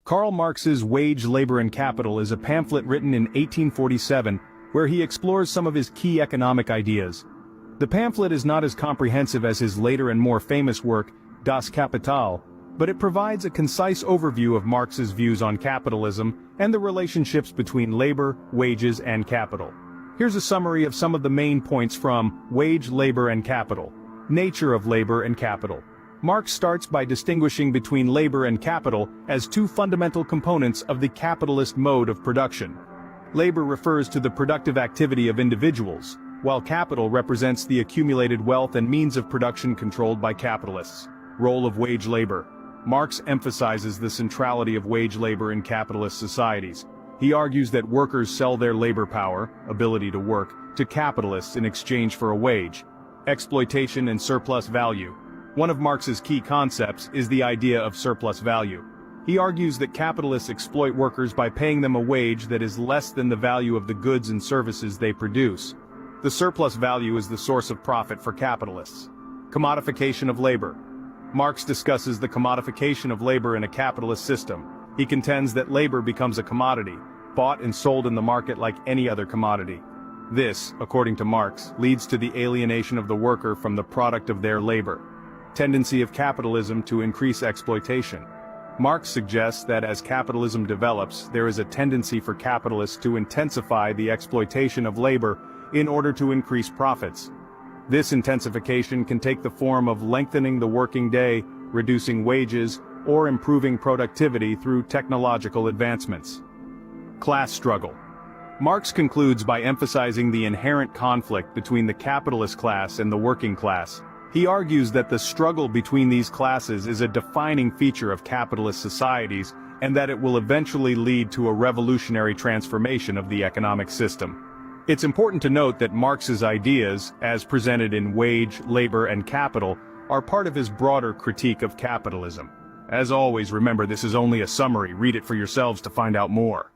Karl Marx's Wage, Labor and Capital is a pamphlet written in 1847 where he explores some of his key economic ideas. The pamphlet is not as comprehensive as his later and more famous work, Das Kapital, but it provides a concise overview of Marx's views on capitalism and the relationships between labor, wages, and capital. Here's a summary of some of the main points from Wage, Labor and Capital. Nature of labor and capital. Marx starts by distinguishing between labor and capital as two fundamental components of the capitalist mode of production. Labor refers to the productive activity of individuals, while capital represents the accumulated wealth and means of production controlled by capitalists. Role of wage labor. Marx emphasizes the centrality of wage labor in capitalist societies. He argues that workers sell their labor power, ability to work, to capitalists in exchange for a wage. Exploitation and surplus value. One of Marx's key concepts is the idea of surplus value. He argues that capitalists exploit workers by paying them a wage that is less than the value of the goods and services they produce. The surplus value is the source of profit for capitalists. Commodification of labor. Marx discusses the commodification of labor in a capitalist system. He contends that labor becomes a commodity, bought and sold in the market like any other commodity. This, according to Marx, leads to the alienation of the worker from the product of their labor. Tendency of capitalism to increase exploitation. Marx suggests that as capitalism develops, there is a tendency for capitalists to intensify the exploitation of labor in order to increase profits. This intensification can take the form of lengthening the working day, reducing wages, or improving productivity through technological advancements. Class struggle. Marx concludes by emphasizing the inherent conflict between the capitalist class and the working class. He argues that the struggle between these classes is a defining feature of capitalist societies and that it will eventually lead to a revolutionary transformation of the economic system. It's important to note that Marx's ideas, as presented in Wage, Labor and Capital, are part of his broader critique of capitalism. As always, remember this is only a summary. Read it for yourselves to find out more.